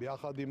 ביחד עם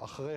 אחרי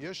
יש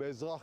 באזרח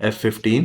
F-15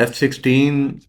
F-16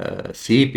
CEP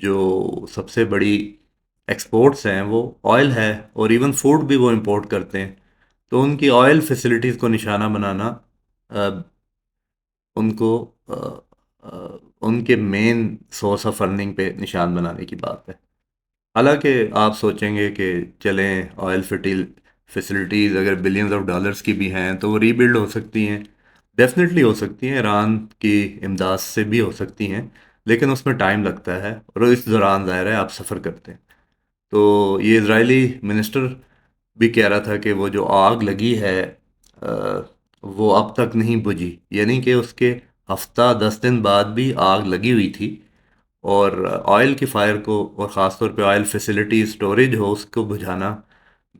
جو سب سے بڑی ایکسپورٹس ہیں وہ آئل ہے، اور ایون فوڈ بھی وہ امپورٹ کرتے ہیں. تو ان کی آئل فیسلٹیز کو نشانہ بنانا آ، ان کو آ، آ، ان کے مین سورس آف ارننگ پہ نشان بنانے کی بات ہے. حالانکہ آپ سوچیں گے کہ چلیں آئل فیسلٹیز اگر بلینز آف ڈالرز کی بھی ہیں تو وہ ری بلڈ ہو سکتی ہیں. ڈیفینیٹلی ہو سکتی ہیں، ایران کی امداد سے بھی ہو سکتی ہیں، لیکن اس میں ٹائم لگتا ہے، اور اس دوران ظاہر ہے آپ سفر کرتے ہیں. تو یہ اسرائیلی منسٹر بھی کہہ رہا تھا کہ وہ جو آگ لگی ہے آ، وہ اب تک نہیں بجھی، یعنی کہ اس کے ہفتہ 10 دن بعد بھی آگ لگی ہوئی تھی. اور آئل کی فائر کو، اور خاص طور پہ آئل فیسلٹی اسٹوریج ہو، اس کو بجھانا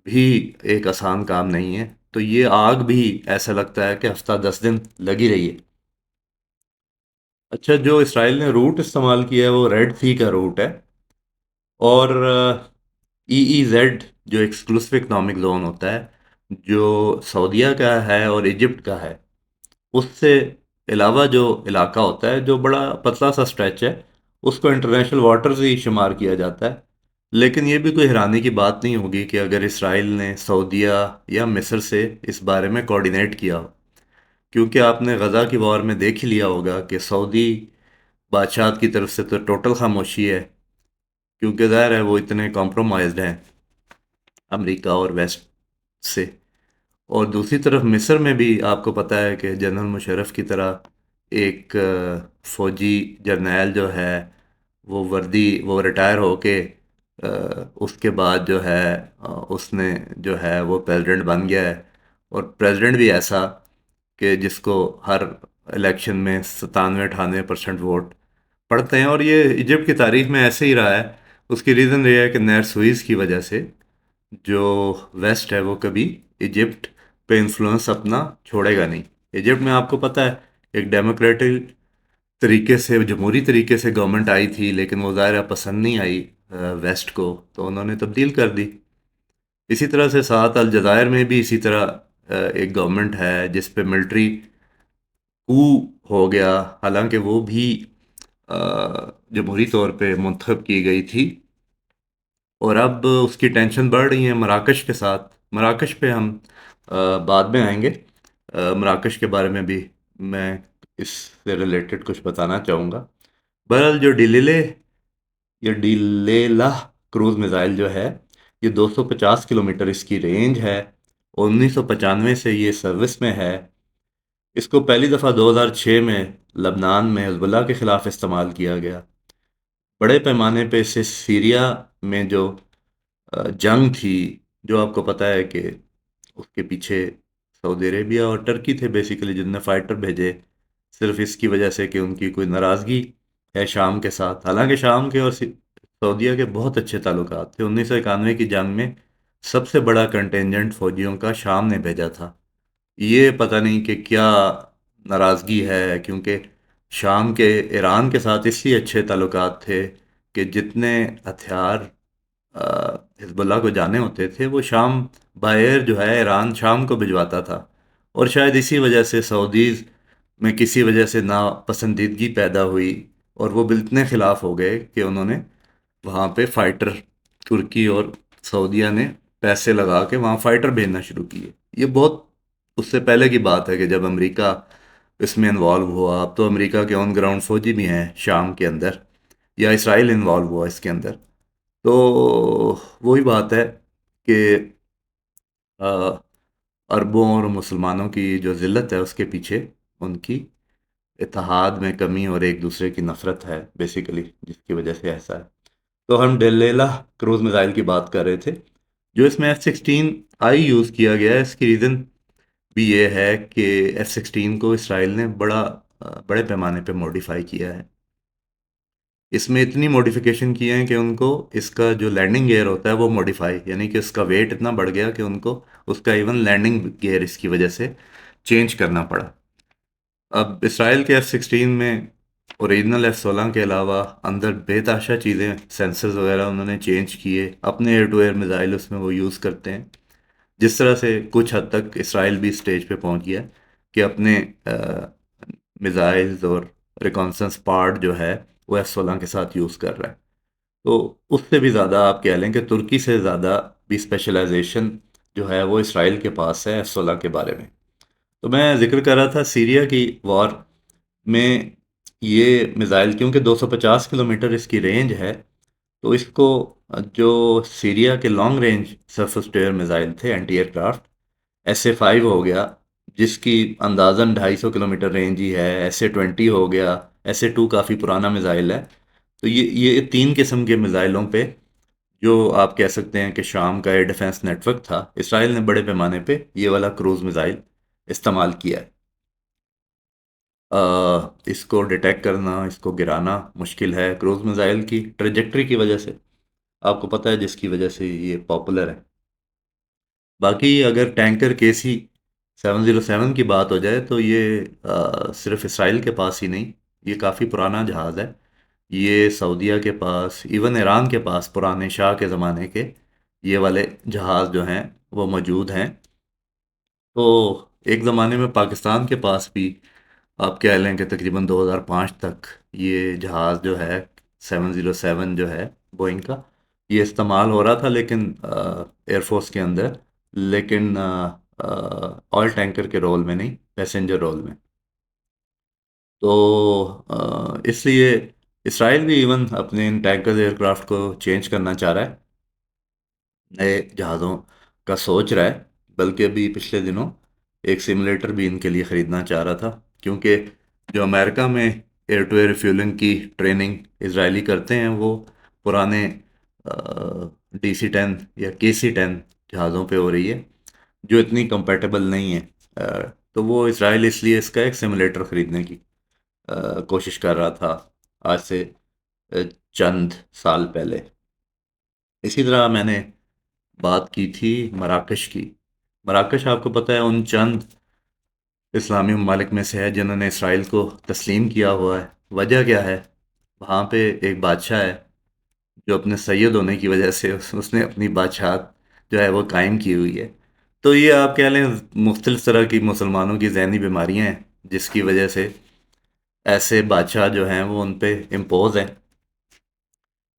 بھی ایک آسان کام نہیں ہے. تو یہ آگ بھی ایسا لگتا ہے کہ ہفتہ 10 دن لگی رہی ہے. اچھا، جو اسرائیل نے روٹ استعمال کیا ہے وہ ریڈ سی کا روٹ ہے، اور ای ای زیڈ جو ایکسکلوسو اکنامک زون ہوتا ہے، جو سعودیہ کا ہے اور ایجپٹ کا ہے، اس سے علاوہ جو علاقہ ہوتا ہے جو بڑا پتلا سا اسٹریچ ہے، اس کو انٹرنیشنل واٹرز ہی شمار کیا جاتا ہے. لیکن یہ بھی کوئی حیرانی کی بات نہیں ہوگی کہ اگر اسرائیل نے سعودیہ یا مصر سے اس بارے میں کوارڈینیٹ کیا ہو، کیونکہ آپ نے غزہ کی وار میں دیکھ ہی لیا ہوگا کہ سعودی بادشاہت کی طرف سے تو ٹوٹل خاموشی ہے، کیونکہ ظاہر ہے وہ اتنے کمپرومائزڈ ہیں امریکہ اور ویسٹ سے. اور دوسری طرف مصر میں بھی آپ کو پتہ ہے کہ جنرل مشرف کی طرح ایک فوجی جرنیل جو ہے، وہ ریٹائر ہو کے اس کے بعد جو ہے اس نے جو ہے وہ پریزیڈنٹ بن گیا ہے. اور پریزیڈنٹ بھی ایسا کہ جس کو ہر الیکشن میں 97-98% ووٹ پڑتے ہیں. اور یہ ایجپٹ کی تاریخ میں ایسے ہی رہا ہے. اس کی ریزن یہ ہے کہ نہر سوئز کی وجہ سے جو ویسٹ ہے وہ کبھی ایجپٹ پہ انفلوئنس اپنا چھوڑے گا نہیں. ایجپٹ میں آپ کو پتہ ہے ایک ڈیموکریٹک طریقے سے، جمہوری طریقے سے گورنمنٹ آئی تھی، لیکن وہ ظاہرہ پسند نہیں آئی ویسٹ کو، تو انہوں نے تبدیل کر دی. اسی طرح سے ساتھ الجزائر میں بھی اسی طرح ایک گورنمنٹ ہے جس پہ ملٹری کو ہو گیا، حالانکہ وہ بھی جمہوری طور پہ منتخب کی گئی تھی. اور اب اس کی ٹینشن بڑھ رہی ہے مراکش کے ساتھ. مراکش پہ ہم بعد میں آئیں گے. مراکش کے بارے میں بھی میں اس سے ریلیٹڈ کچھ بتانا چاہوں گا. بہرحال جو ڈیلیلا کروز میزائل جو ہے، یہ 250 کلومیٹر اس کی رینج ہے، اور 1995 سے یہ سروس میں ہے. اس کو پہلی دفعہ 2006 میں لبنان میں حزب اللہ کے خلاف استعمال کیا گیا. بڑے پیمانے پہ اسے سیریا میں جو جنگ تھی، جو آپ کو پتہ ہے کہ اس کے پیچھے سعودی عربیہ اور ٹرکی تھے بیسیکلی، جن نے فائٹر بھیجے صرف اس کی وجہ سے کہ ان کی کوئی ناراضگی ہے شام کے ساتھ. حالانکہ شام کے اور سعودیہ کے بہت اچھے تعلقات تھے. 1991 کی جنگ میں سب سے بڑا کنٹینجنٹ فوجیوں کا شام نے بھیجا تھا. یہ پتہ نہیں کہ کیا ناراضگی ہے، کیونکہ شام کے ایران کے ساتھ اس لیے اچھے تعلقات تھے کہ جتنے ہتھیار حزب اللہ کو جانے ہوتے تھے وہ شام باہر جو ہے ایران شام کو بھجواتا تھا. اور شاید اسی وجہ سے سعودیز میں کسی وجہ سے ناپسندیدگی پیدا ہوئی، اور وہ اتنے خلاف ہو گئے کہ انہوں نے وہاں پہ فائٹر، ترکی اور سعودیہ نے پیسے لگا کے وہاں فائٹر بھیجنا شروع کیے. یہ بہت اس سے پہلے کی بات ہے کہ جب امریکہ اس میں انوالو ہوا. اب تو امریکہ کے آن گراؤنڈ فوجی بھی ہیں شام کے اندر، یا اسرائیل انوالو ہوا اس کے اندر. تو وہی بات ہے کہ عربوں اور مسلمانوں کی جو ذلت ہے اس کے پیچھے ان کی اتحاد میں کمی اور ایک دوسرے کی نفرت ہے بیسیکلی، جس کی وجہ سے ایسا ہے. تو ہم ڈیلیلا کروز میزائل کی بات کر رہے تھے، جو اس میں F-16I یوز کیا گیا ہے. اس کی ریزن بھی یہ ہے کہ F-16 کو اسرائیل نے بڑے پیمانے پہ موڈیفائی کیا ہے. اس میں اتنی موڈیفیکیشن کی ہیں کہ ان کو اس کا جو لینڈنگ گیئر ہوتا ہے وہ موڈیفائی، یعنی کہ اس کا ویٹ اتنا بڑھ گیا کہ ان کو اس کا ایون لینڈنگ گیئر اس کی وجہ سے چینج کرنا پڑا. اب اسرائیل کے F-16 میں اوریجنل F-16 کے علاوہ اندر بے تحاشا چیزیں، سینسرز وغیرہ انہوں نے چینج کیے. اپنے ایئر ٹو ایئر میزائل اس میں وہ یوز کرتے ہیں، جس طرح سے کچھ حد تک اسرائیل بھی اسٹیج پہ پہنچ گیا کہ اپنے میزائلز اور ریکانسنس پارٹ جو ہے وہ F-16 کے ساتھ یوز کر رہا ہے. تو اس سے بھی زیادہ آپ کہہ لیں کہ ترکی سے زیادہ بھی اسپیشلائزیشن جو ہے وہ اسرائیل کے پاس ہے F-16 کے بارے میں. تو میں ذکر کر رہا تھا سیریا کی وار میں یہ میزائل کیونکہ 250 کلومیٹر اس کی رینج ہے، تو اس کو جو سیریا کے long range surface to air missile تھے اینٹی ایئر کرافٹ، SA-5 ہو گیا جس کی اندازاً 250 کلومیٹر رینج ہی ہے، SA-20 ہو گیا، SA-2 کافی پرانا میزائل ہے. تو یہ تین قسم کے میزائلوں پہ جو آپ کہہ سکتے ہیں کہ شام کا ایئر ڈیفنس نیٹ ورک تھا، اسرائیل نے بڑے پیمانے پہ یہ والا کروز میزائل استعمال کیا ہے. اس کو ڈیٹیکٹ کرنا، اس کو گرانا مشکل ہے کروز میزائل کی ٹریجیکٹری کی وجہ سے، آپ کو پتہ ہے جس کی وجہ سے یہ پاپولر ہے. باقی اگر ٹینکر KC-707 کی بات ہو جائے تو یہ صرف اسرائیل کے پاس ہی نہیں، یہ کافی پرانا جہاز ہے. یہ سعودیہ کے پاس، ایون ایران کے پاس پرانے شاہ کے زمانے کے یہ والے جہاز جو ہیں وہ موجود ہیں. تو ایک زمانے میں پاکستان کے پاس بھی آپ کہہ لیں کہ تقریباً 2005 تک یہ جہاز جو ہے 707 جو ہے بوئنگ کا، یہ استعمال ہو رہا تھا، لیکن ایئر فورس کے اندر، لیکن آئل ٹینکر کے رول میں نہیں، پیسنجر رول میں. تو اس لیے اسرائیل بھی ایون اپنے ان ٹینکر ایئر کرافٹ کو چینج کرنا چاہ رہا ہے، نئے جہازوں کا سوچ رہا ہے. بلکہ ابھی پچھلے دنوں ایک سیمولیٹر بھی ان کے لیے خریدنا چاہ رہا تھا، کیونکہ جو امریکہ میں ایئر ٹو ایئر ریفیولنگ کی ٹریننگ اسرائیلی کرتے ہیں وہ پرانے DC-10 یا KC-10 جہازوں پہ ہو رہی ہے جو اتنی کمپیٹیبل نہیں ہے. تو وہ اسرائیل اس لیے اس کا ایک سیمولیٹر خریدنے کی کوشش کر رہا تھا آج سے چند سال پہلے. اسی طرح میں نے بات کی تھی مراکش کی. مراکش آپ کو پتہ ہے ان چند اسلامی ممالک میں سے ہے جنہوں نے اسرائیل کو تسلیم کیا ہوا ہے. وجہ کیا ہے؟ وہاں پہ ایک بادشاہ ہے جو اپنے سید ہونے کی وجہ سے اس نے اپنی بادشاہت جو ہے وہ قائم کی ہوئی ہے. تو یہ آپ کہہ لیں مختلف طرح کی مسلمانوں کی ذہنی بیماریاں ہیں جس کی وجہ سے ایسے بادشاہ جو ہیں وہ ان پہ امپوز ہیں،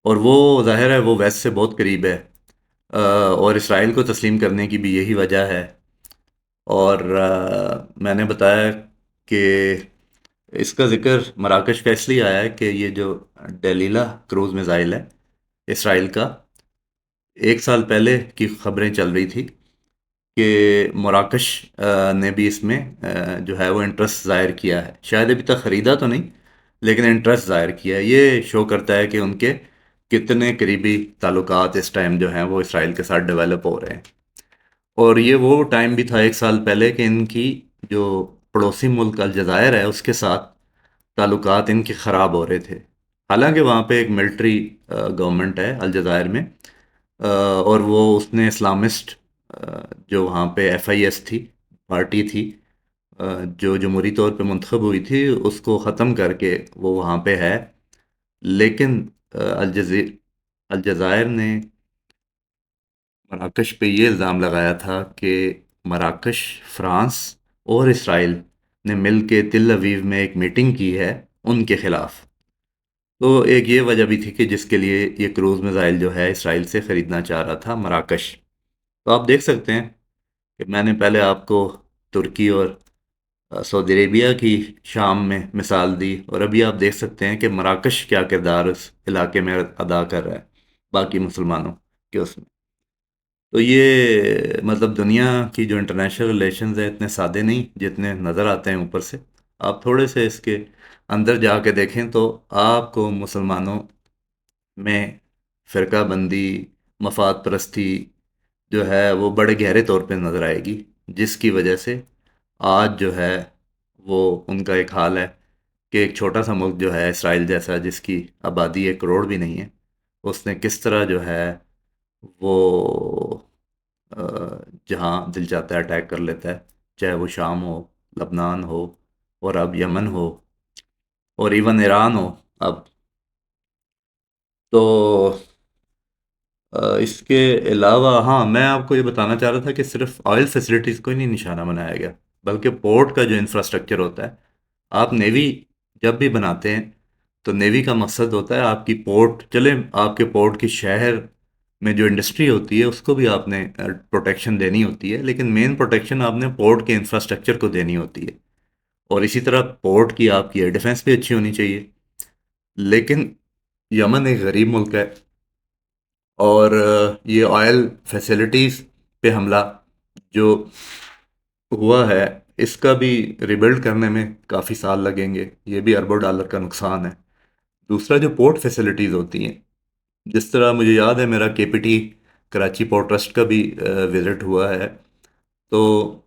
اور وہ ظاہر ہے وہ ویسٹ سے بہت قریب ہے، اور اسرائیل کو تسلیم کرنے کی بھی یہی وجہ ہے. اور میں نے بتایا کہ اس کا ذکر مراکش کا اس لیے آیا ہے کہ یہ جو ڈیلیلا کروز میزائل ہے اسرائیل کا، ایک سال پہلے کی خبریں چل رہی تھی کہ مراکش نے بھی اس میں جو ہے وہ انٹرسٹ ظاہر کیا ہے. شاید ابھی تک خریدا تو نہیں، لیکن انٹرسٹ ظاہر کیا ہے. یہ شو کرتا ہے کہ ان کے کتنے قریبی تعلقات اس ٹائم جو ہیں وہ اسرائیل کے ساتھ ڈیولپ ہو رہے ہیں. اور یہ وہ ٹائم بھی تھا ایک سال پہلے کہ ان کی جو پڑوسی ملک الجزائر ہے اس کے ساتھ تعلقات ان کے خراب ہو رہے تھے. حالانکہ وہاں پہ ایک ملٹری گورنمنٹ ہے الجزائر میں، اور وہ اس نے اسلامسٹ جو وہاں پہ FIS تھی، پارٹی تھی جو جمہوری طور پہ منتخب ہوئی تھی، اس کو ختم کر کے وہ وہاں پہ ہے. لیکن الجزائر نے مراکش پہ یہ الزام لگایا تھا کہ مراکش، فرانس اور اسرائیل نے مل کے تل اویو میں ایک میٹنگ کی ہے ان کے خلاف. تو ایک یہ وجہ بھی تھی کہ جس کے لیے یہ کروز میزائل جو ہے اسرائیل سے خریدنا چاہ رہا تھا مراکش. تو آپ دیکھ سکتے ہیں کہ میں نے پہلے آپ کو ترکی اور سعودی عربیہ کی شام میں مثال دی، اور ابھی آپ دیکھ سکتے ہیں کہ مراکش کیا کردار اس علاقے میں ادا کر رہا ہے باقی مسلمانوں کے اس میں. تو یہ مطلب دنیا کی جو انٹرنیشنل ریلیشنز ہیں اتنے سادے نہیں جتنے نظر آتے ہیں اوپر سے. آپ تھوڑے سے اس کے اندر جا کے دیکھیں تو آپ کو مسلمانوں میں فرقہ بندی، مفاد پرستی جو ہے وہ بڑے گہرے طور پہ نظر آئے گی، جس کی وجہ سے آج جو ہے وہ ان کا ایک حال ہے کہ ایک چھوٹا سا ملک جو ہے اسرائیل جیسا، جس کی آبادی 1 کروڑ بھی نہیں ہے، اس نے کس طرح جو ہے وہ جہاں دل چاہتا ہے اٹیک کر لیتا ہے، چاہے وہ شام ہو، لبنان ہو، اور اب یمن ہو، اور ایون ایران ہو اب. تو اس کے علاوہ ہاں میں آپ کو یہ بتانا چاہ رہا تھا کہ صرف آئل فیسلٹیز کو ہی نہیں نشانہ بنایا گیا، بلکہ پورٹ کا جو انفراسٹرکچر ہوتا ہے، آپ نیوی جب بھی بناتے ہیں تو نیوی کا مقصد ہوتا ہے آپ کی پورٹ، چلیں آپ کے پورٹ کی شہر میں جو انڈسٹری ہوتی ہے اس کو بھی آپ نے پروٹیکشن دینی ہوتی ہے، لیکن مین پروٹیکشن آپ نے پورٹ کے انفراسٹرکچر کو دینی ہوتی ہے، اور اسی طرح پورٹ کی آپ کی ایئر ڈیفنس بھی اچھی ہونی چاہیے۔ لیکن یمن ایک غریب ملک ہے، اور یہ آئل فیسلٹیز پہ حملہ جو ہوا ہے اس کا بھی ریبلڈ کرنے میں کافی سال لگیں گے، یہ بھی اربوں ڈالر کا نقصان ہے۔ دوسرا جو پورٹ فیسلٹیز ہوتی ہیں، جس طرح مجھے یاد ہے میرا کے P T Karachi port trust کا بھی وزٹ ہوا ہے، تو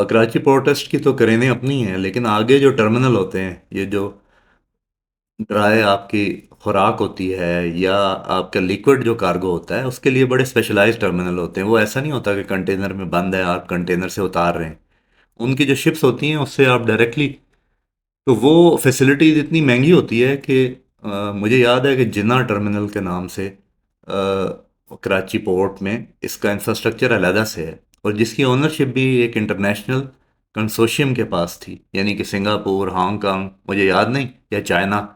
کراچی پورٹ ٹرسٹ کی تو کرینیں اپنی ہیں، لیکن آگے جو ٹرمینل ہوتے ہیں، یہ جو ڈرائی آپ کی خوراک ہوتی ہے یا آپ کا لیکوڈ جو کارگو ہوتا ہے، اس کے لیے بڑے اسپیشلائز ٹرمینل ہوتے ہیں۔ وہ ایسا نہیں ہوتا کہ کنٹینر میں بند ہے آپ کنٹینر سے اتار رہے ہیں، ان کی جو شپس ہوتی ہیں اس سے آپ ڈائریکٹلی، تو وہ فیسلٹیز اتنی مہنگی ہوتی ہے کہ مجھے یاد ہے کہ جناح ٹرمینل کے نام سے کراچی پورٹ میں اس کا انفراسٹرکچر علیحدہ سے ہے، اور جس کی اونرشپ بھی ایک انٹرنیشنل کنسورشیم کے پاس تھی، یعنی کہ سنگاپور، ہانگ کانگ، مجھے یاد نہیں، یا چائنا،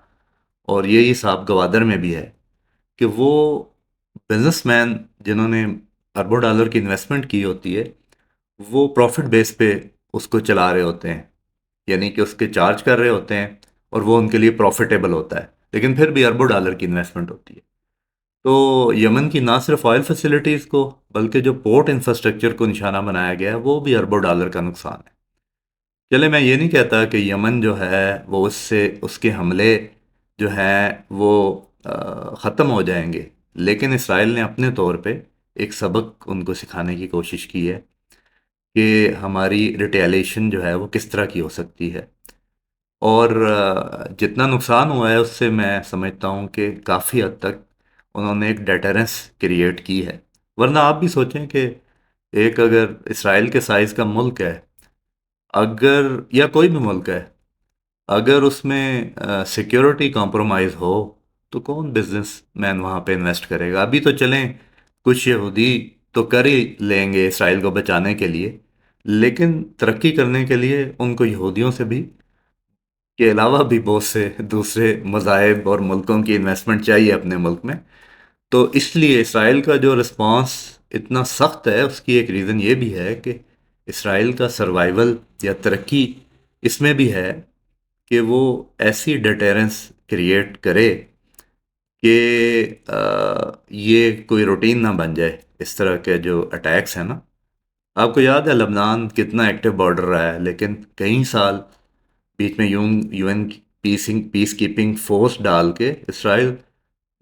اور یہی صاحب گوادر میں بھی ہے، کہ وہ بزنس مین جنہوں نے اربوں ڈالر کی انویسٹمنٹ کی ہوتی ہے، وہ پروفٹ بیس پہ اس کو چلا رہے ہوتے ہیں، یعنی کہ اس کے چارج کر رہے ہوتے ہیں، اور وہ ان کے لیے پروفیٹیبل ہوتا ہے، لیکن پھر بھی اربوں ڈالر کی انویسٹمنٹ ہوتی ہے۔ تو یمن کی نہ صرف آئل فیسلٹیز کو بلکہ جو پورٹ انفراسٹرکچر کو نشانہ بنایا گیا ہے وہ بھی اربوں ڈالر کا نقصان ہے۔ چلے میں یہ نہیں کہتا کہ یمن جو ہے وہ اس کے حملے جو ہیں وہ ختم ہو جائیں گے، لیکن اسرائیل نے اپنے طور پہ ایک سبق ان کو سکھانے کی کوشش کی ہے کہ ہماری ریٹیلیشن جو ہے وہ کس طرح کی ہو سکتی ہے، اور جتنا نقصان ہوا ہے اس سے میں سمجھتا ہوں کہ کافی حد تک انہوں نے ایک ڈیٹرنس کریٹ کی ہے۔ ورنہ آپ بھی سوچیں کہ ایک اگر اسرائیل کے سائز کا ملک ہے، اگر یا کوئی بھی ملک ہے، اگر اس میں سیکیورٹی کمپرومائز ہو تو کون بزنس مین وہاں پہ انویسٹ کرے گا؟ ابھی تو چلیں کچھ یہودی تو کر ہی لیں گے اسرائیل کو بچانے کے لیے، لیکن ترقی کرنے کے لیے ان کو یہودیوں سے بھی کے علاوہ بھی بہت سے دوسرے مذاہب اور ملکوں کی انویسٹمنٹ چاہیے اپنے ملک میں۔ تو اس لیے اسرائیل کا جو رسپانس اتنا سخت ہے، اس کی ایک ریزن یہ بھی ہے کہ اسرائیل کا سروائیول یا ترقی اس میں بھی ہے کہ وہ ایسی ڈیٹرنس کریٹ کرے کہ یہ کوئی روٹین نہ بن جائے اس طرح کے جو اٹیکس ہیں نا۔ آپ کو یاد ہے لبنان کتنا ایکٹیو بارڈر رہا ہے، لیکن کئی سال بیچ میں U N peacekeeping force ڈال کے اسرائیل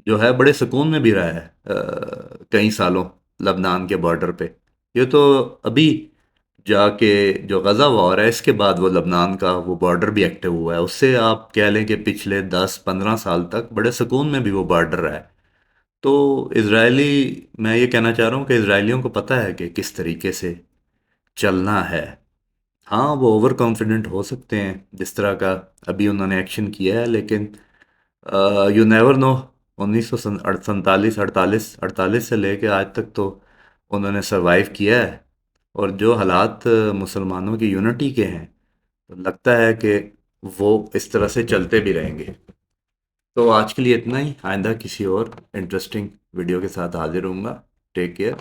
جو ہے بڑے سکون میں بھی رہا ہے کئی سالوں لبنان کے بارڈر پہ۔ یہ تو ابھی جا کے جو غزہ وار ہے اس کے بعد وہ لبنان کا وہ بارڈر بھی ایکٹیو ہوا ہے، اس سے آپ کہہ لیں کہ پچھلے 10-15 سال تک بڑے سکون میں بھی وہ بارڈر رہا ہے۔ تو اسرائیلی، میں یہ کہنا چاہ رہا ہوں کہ اسرائیلیوں کو پتہ ہے کہ کس طریقے سے چلنا ہے۔ ہاں وہ اوور کانفیڈنٹ ہو سکتے ہیں جس طرح کا ابھی انہوں نے ایکشن کیا ہے، لیکن یو نیور نو، 1947 سے لے کے آج تک تو انہوں نے سروائیو کیا ہے، اور جو حالات مسلمانوں کی یونٹی کے ہیں تو لگتا ہے کہ وہ اس طرح سے چلتے بھی رہیں گے۔ تو آج کے لیے اتنا ہی، آئندہ کسی اور انٹرسٹنگ ویڈیو کے ساتھ حاضر ہوں گا۔ Take care.